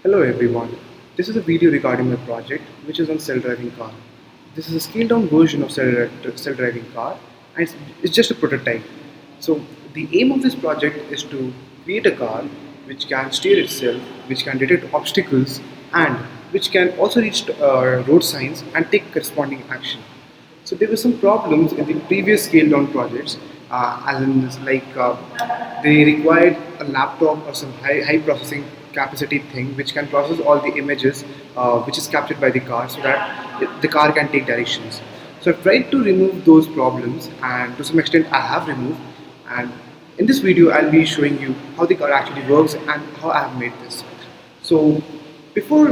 Hello everyone, this is a video regarding my project which is on self-driving car. This is a scaled down version of self-driving car and it's just a prototype. So the aim of this project is to create a car which can steer itself, which can detect obstacles and which can also reach road signs and take corresponding action. So there were some problems in the previous scaled down projects, as in this, they required a laptop or some high processing capacity thing which can process all the images which is captured by the car so that the car can take directions. So I've tried to remove those problems and to some extent I have removed, and in this video I'll be showing you how the car actually works and how I have made this. So before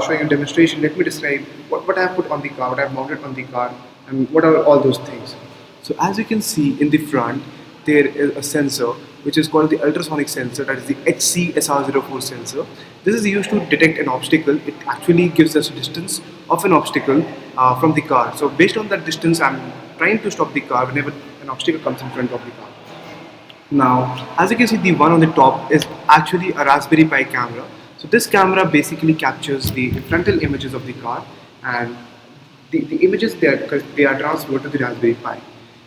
showing a demonstration, let me describe what I have put on the car, what I have mounted on the car, and what are all those things. So as you can see in the front, there is a sensor which is called the ultrasonic sensor, that is the HCSR04 sensor. This is used to detect an obstacle. It actually gives us distance of an obstacle from the car. So based on that distance, I'm trying to stop the car whenever an obstacle comes in front of the car. Now, as you can see, the one on the top is actually a Raspberry Pi camera. So this camera basically captures the frontal images of the car, and the images they are transferred to the Raspberry Pi.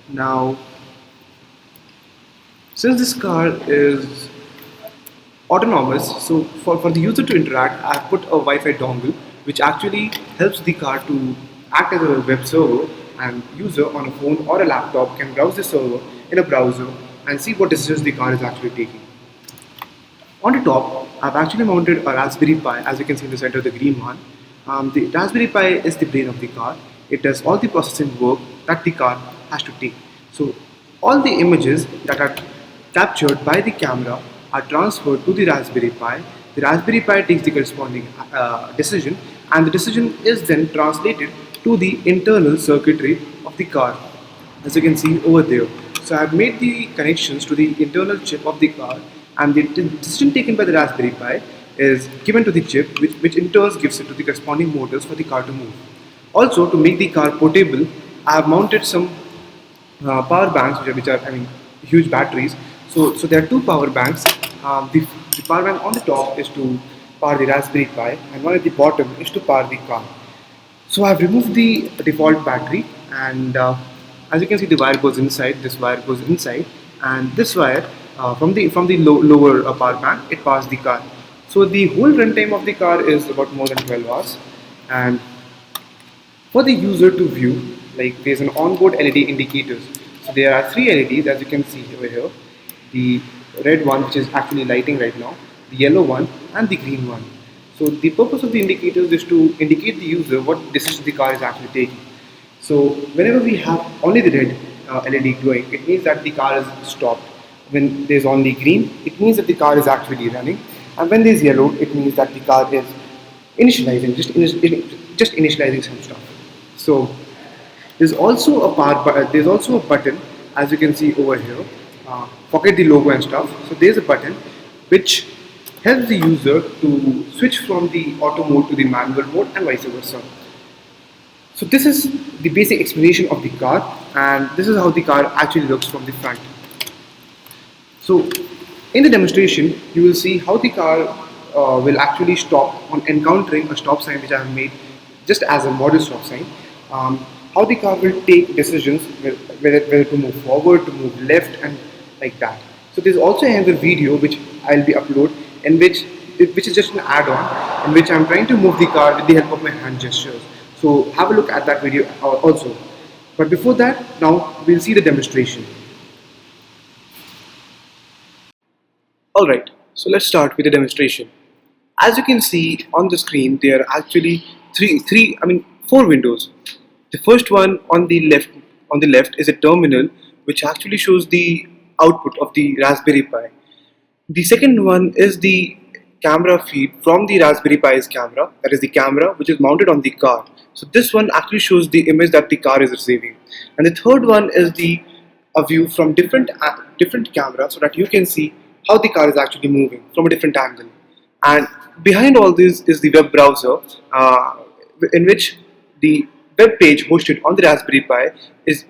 Now, since this car is autonomous, so for the user to interact, I have put a Wi-Fi dongle which actually helps the car to act as a web server, and user on a phone or a laptop can browse the server in a browser and see what decisions the car is actually taking. On the top, I've actually mounted a Raspberry Pi, as you can see in the center, the green one. The Raspberry Pi is the brain of the car. It does all the processing work that the car has to take. So all the images that are captured by the camera are transferred to the Raspberry Pi. The Raspberry Pi takes the corresponding decision, and the decision is then translated to the internal circuitry of the car, as you can see over there. So I have made the connections to the internal chip of the car, and the decision taken by the Raspberry Pi is given to the chip, which in turn gives it to the corresponding motors for the car to move. Also, to make the car portable, I have mounted some power banks, which are huge batteries. So there are two power banks. The power bank on the top is to power the Raspberry Pi, and one at the bottom is to power the car. So I've removed the default battery, and as you can see, the wire goes inside. This wire goes inside, and this wire from the lower power bank, it powers the car. So the whole runtime of the car is about more than 12 hours, and for the user to view, like there's an onboard LED indicators. So there are three LEDs, as you can see over here. The red one, which is actually lighting right now, the yellow one, and the green one. So the purpose of the indicators is to indicate the user what decision the car is actually taking. So whenever we have only the red LED glowing, it means that the car is stopped. When there's only green, it means that the car is actually running. And when there's yellow, it means that the car is initializing, just initializing some stuff. So there's also a button, as you can see over here. Forget the logo and stuff. So there's a button which helps the user to switch from the auto mode to the manual mode and vice versa. So this is the basic explanation of the car, and this is how the car actually looks from the front. So in the demonstration, you will see how the car will actually stop on encountering a stop sign which I have made just as a model stop sign. How the car will take decisions whether to move forward, to move left, and like that. So there's also another video which I'll be upload, in which is just an add-on in which I'm trying to move the car with the help of my hand gestures. So have a look at that video also. But before that, now we'll see the demonstration. Alright, so let's start with the demonstration. As you can see on the screen, there are actually four windows. The first one on the left is a terminal which actually shows the output of the Raspberry Pi. The second one is the camera feed from the Raspberry Pi's camera, that is the camera which is mounted on the car. So this one actually shows the image that the car is receiving. And the third one is a view from different cameras, so that you can see how the car is actually moving from a different angle. And behind all this is the web browser, in which the web page hosted on the Raspberry Pi is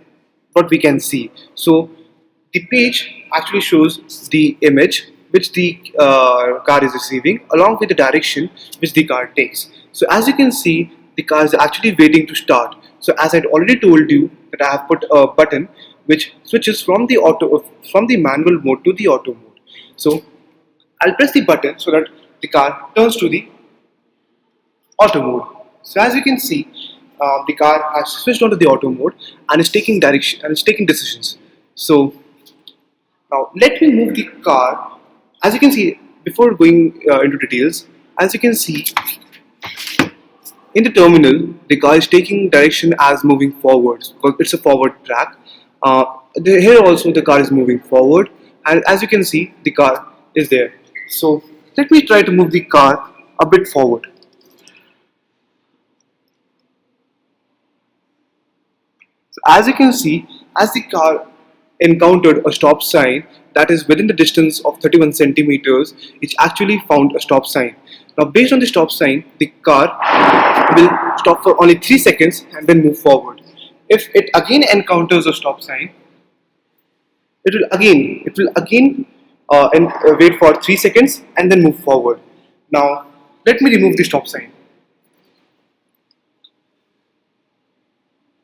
what we can see. So the page actually shows the image which the car is receiving along with the direction which the car takes. So as you can see, the car is actually waiting to start. So as I'd already told you that I have put a button which switches from the manual mode to the auto mode. So I'll press the button so that the car turns to the auto mode. So as you can see, the car has switched onto the auto mode and is taking direction and is taking decisions. So now let me move the car. As you can see, before going into details, as you can see in the terminal, the car is taking direction as moving forwards because it's a forward track. Here also the car is moving forward, and as you can see, the car is there. So let me try to move the car a bit forward. So as you can see, as the car encountered a stop sign that is within the distance of 31 centimeters, it actually found a stop sign. Now based on the stop sign, the car will stop for only 3 seconds and then move forward. If it again encounters a stop sign, it will again wait for 3 seconds and then move forward. Now let me remove the stop sign.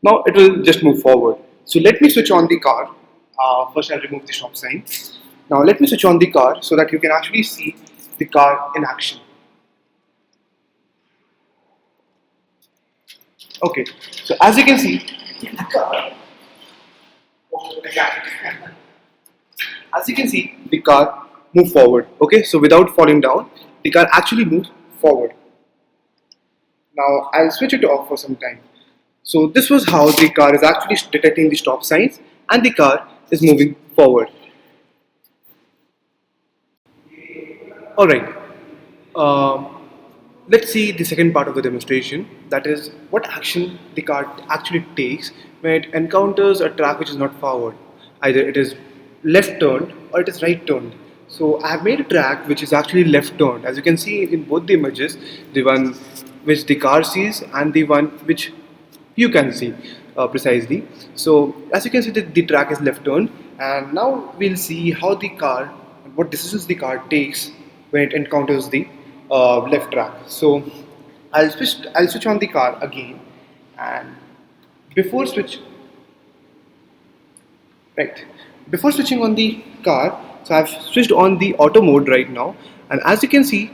Now it will just move forward. So let me switch on the car. First I'll remove the stop sign. Now let me switch on the car so that you can actually see the car in action. Okay, so as you can see, the car, as you can see, the car moved forward. Okay, so without falling down, the car actually moved forward. Now I'll switch it off for some time. So this was how the car is actually detecting the stop signs and the car is moving forward. Alright, let's see the second part of the demonstration, that is what action the car actually takes when it encounters a track which is not forward. Either it is left turned or it is right turned. So I have made a track which is actually left turned. As you can see in both the images, the one which the car sees and the one which you can see precisely. So as you can see, the track is left turned, and now we'll see how the car, what decisions the car takes when it encounters the left track. So I'll switch on the car again, and before switch right before switching on the car, so I've switched on the auto mode right now, and as you can see,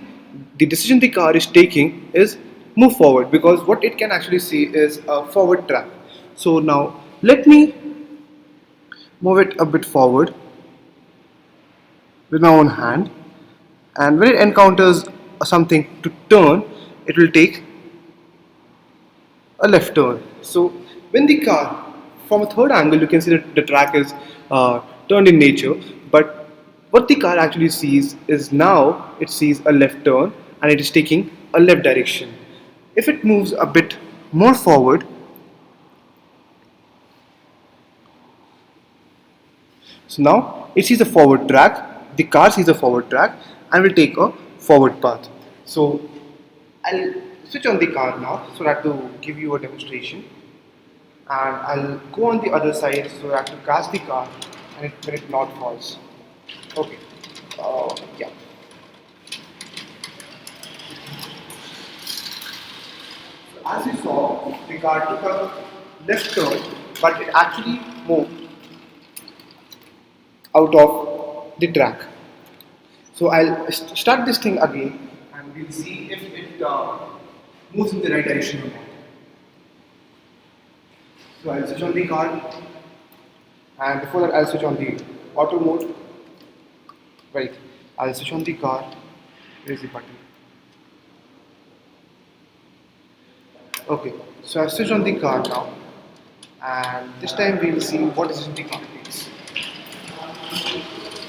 the decision the car is taking is move forward because what it can actually see is a forward track. So now let me move it a bit forward with my own hand, and when it encounters something to turn, it will take a left turn. So when the car, from a third angle, you can see that the track is turned in nature, but what the car actually sees is now it sees a left turn and it is taking a left direction. If it moves a bit more forward, so now it sees a forward track, the car sees a forward track and will take a forward path. So I'll switch on the car now so that to give you a demonstration, and I'll go on the other side so that to catch the car and when it not falls. Okay, yeah. So as you saw, the car took a left turn, but it actually moved out of the track. So I'll start this thing again and we'll see if it moves in the right direction or not. So I'll switch on the car, and before that I'll switch on the auto mode. Right, I'll switch on the car. Where's the button? Okay, so I've switched on the car now, and this time we'll see what decision the car takes.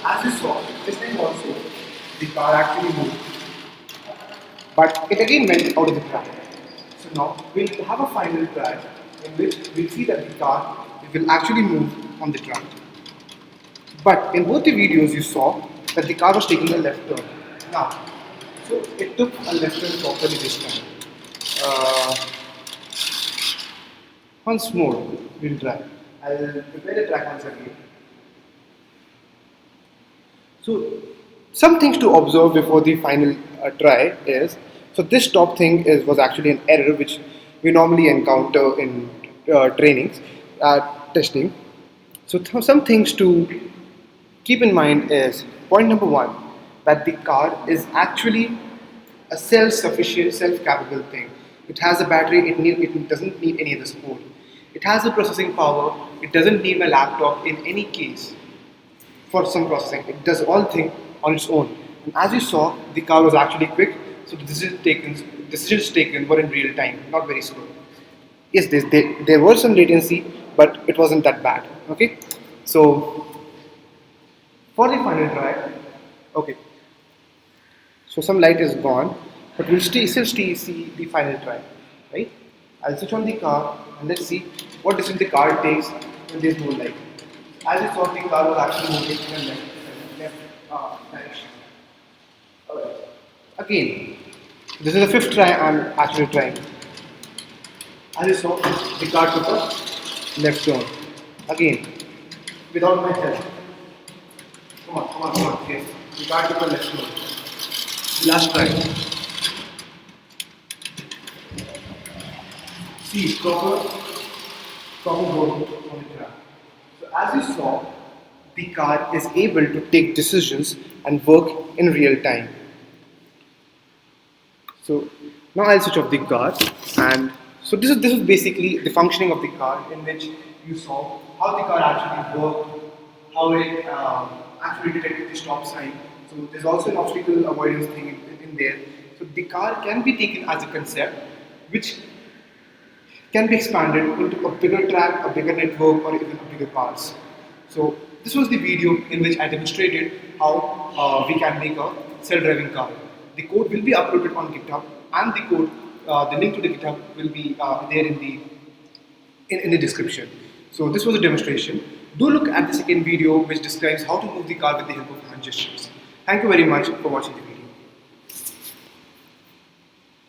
As you saw, this time also the car actually moved, but it again went out of the track. So now we'll have a final track in which we'll see that the car will actually move on the track. But in both the videos you saw that the car was taking a left turn. Now, so it took a left turn properly this time. Uh, Once more, we'll try. I'll prepare the track once again. So Some things to observe before the final try is, so this top thing was actually an error which we normally encounter in trainings, testing. So some things to keep in mind is, point number one, that the car is actually a self-sufficient, self-capable thing. It has a battery, it doesn't need any other support. It has the processing power, it doesn't need a laptop in any case for some processing. It does all things on its own. And as you saw, the car was actually quick, so the decisions taken were in real time, not very slow. Yes, there were some latency, but it wasn't that bad. Okay, so for the final try, okay, so some light is gone, but we'll still see the final try, right? I'll switch on the car and let's see what distance the car takes when there's no light. As you saw, the car was actually moving in the left direction. Alright. Again, this is the fifth try I'm actually trying. As you saw, the car took a left turn. Again, without my help. Come on. Yes. The car took a left turn. Last try. See, proper board on the track. So as you saw, the car is able to take decisions and work in real time. So now I'll switch off the car, and so this is basically the functioning of the car, in which you saw how the car actually worked, how it actually detected the stop sign. So there's also an obstacle avoidance thing in there. So the car can be taken as a concept, which can be expanded into a bigger track, a bigger network, or even a bigger parts. So this was the video in which I demonstrated how we can make a self-driving car. The code will be uploaded on GitHub, and the link to the GitHub will be there in the description. So this was a demonstration. Do look at the second video, which describes how to move the car with the help of hand gestures. Thank you very much for watching the video.